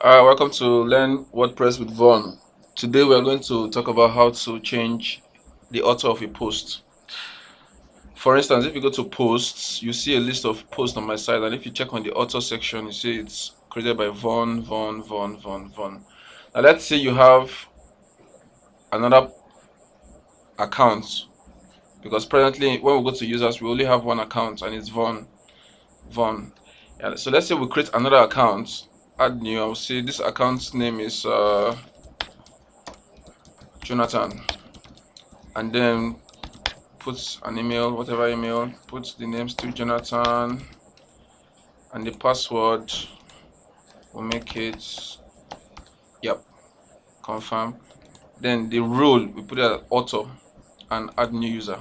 Welcome to Learn WordPress with Vaughn. Today we are going to talk about how to change the author of a post. For instance, if you go to posts, you see a list of posts on my site, and if you check on the author section, you see it's created by Vaughn. Now let's say you have another account, because presently when we go to users, we only have one account and it's Vaughn. Yeah, so let's say we create another account, add new. I'll say this account's name is Jonathan, and then put an email, whatever email, put the name still Jonathan, and the password will make it confirm. Then the role we put it as author and add new user.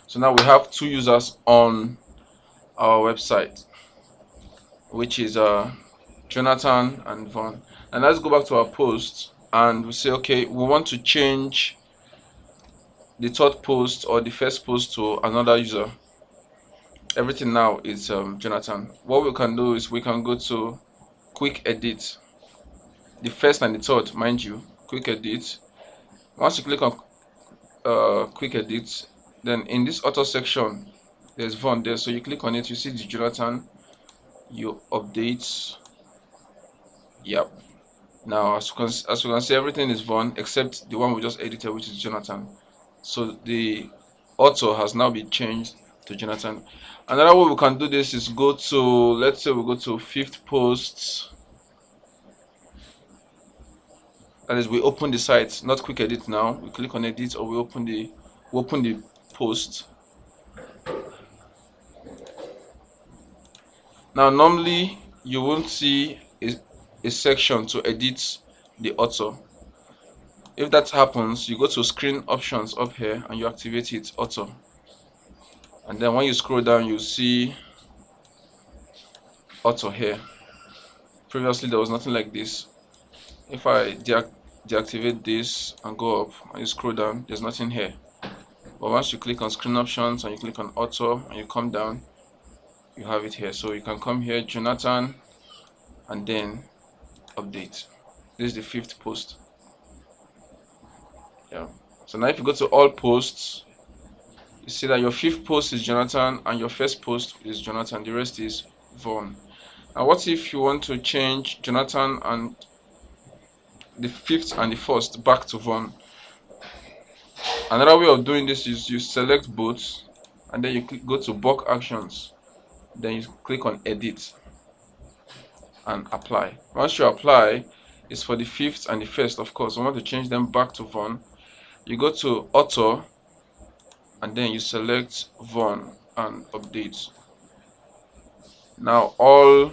So now we have two users on our website, which is Jonathan and Vaughn. And let's go back to our post and we say, okay, we want to change the third post or the first post to another user. Everything now is Jonathan. What we can do is we can go to quick edit, the first and the third, mind you, quick edit. Once you click on quick edit, then in this auto section there's Vaughn there, so you click on it, you see the Jonathan, you update. Now as you can see, everything is Vaughn except the one we just edited, which is Jonathan. So the author has now been changed to Jonathan. Another way we can do this is go to, let's say we go to fifth post. That is, we open the site, not quick edit now. We click on edit, or we open the post. Now normally you won't see a section to edit the author. If that happens, you go to screen options up here and you activate it, author. And then when you scroll down, you see author here. Previously there was nothing like this. If I deactivate this and go up and you scroll down, there's nothing here. But once you click on screen options and you click on author and you come down, you have it here. So you can come here, Jonathan, and then update. This is the fifth post. So now if you go to all posts, you see that your fifth post is Jonathan and your first post is Jonathan, the rest is Vaughn. Now what if you want to change Jonathan and the fifth and the first back to Vaughn? Another way of doing this is you select both and then you go to bulk actions, then you click on edit and apply. Once you apply, it's for the fifth and the first. Of course, we want to change them back to Vaughn. You go to author and then you select Vaughn and update. Now all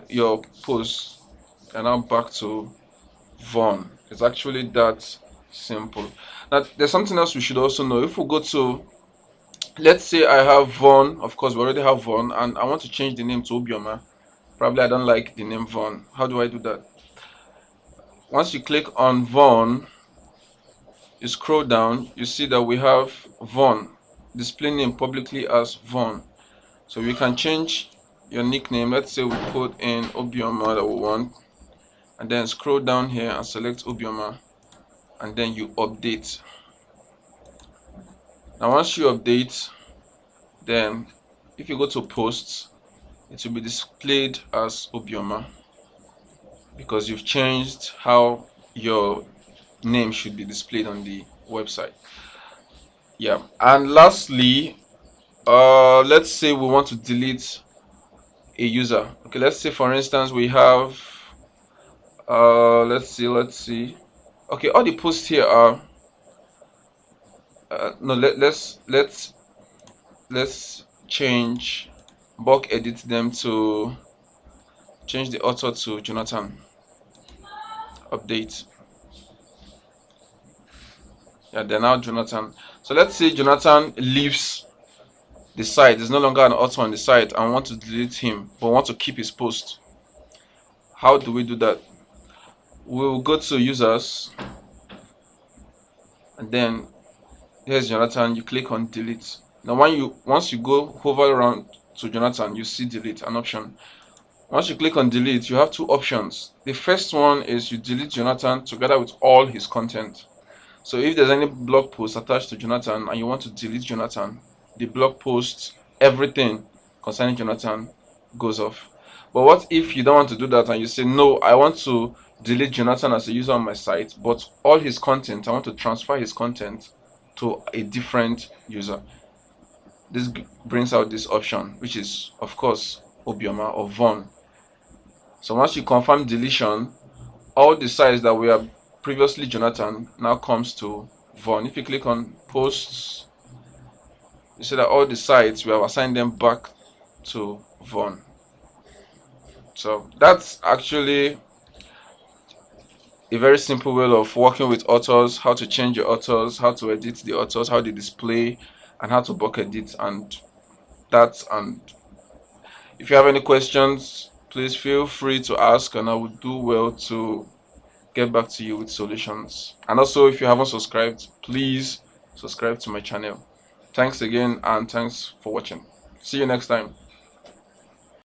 your posts are now back to Vaughn. It's actually that simple. Now there's something else we should also know. If we go to, let's say I have Vaughn, of course we already have Vaughn, and I want to change the name to Obioma. Probably I don't like the name Vaughn. How do I do that? Once you click on Vaughn, you scroll down, you see that we have Vaughn, display name publicly as Vaughn. So we can change your nickname. Let's say we put in Obioma that we want, and then scroll down here and select Obioma, and then you update. Now once you update, then if you go to posts, it will be displayed as Obioma because you've changed how your name should be displayed on the website. And lastly, let's say we want to delete a user. Okay, let's say for instance we have let's see. Okay, all the posts here are let's change, bulk edit them to change the author to Jonathan. Update. They're now Jonathan. So let's say Jonathan leaves the site, there's no longer an author on the site, and want to delete him but want to keep his post. How do we do that? We'll go to users and then here's Jonathan. You click on delete. Now once you go hover around to Jonathan, you see delete, an option. Once you click on delete, you have two options. The first one is you delete Jonathan together with all his content. So if there's any blog post attached to Jonathan and you want to delete Jonathan, the blog post, everything concerning Jonathan goes off. But what if you don't want to do that and you say, no, I want to delete Jonathan as a user on my site, but all his content, I want to transfer his content to a different user. This brings out this option, which is, of course, Obioma or Von. So once you confirm deletion, all the sites that were previously Jonathan now comes to Von. If you click on posts, you see that all the sites we have assigned them back to Von. So that's actually a very simple way of working with authors, how to change your authors, how to edit the authors, how they display, and how to bulk edit, and that. And if you have any questions, please feel free to ask, and I will do well to get back to you with solutions. And also, if you haven't subscribed, please subscribe to my channel. Thanks again, and thanks for watching. See you next time.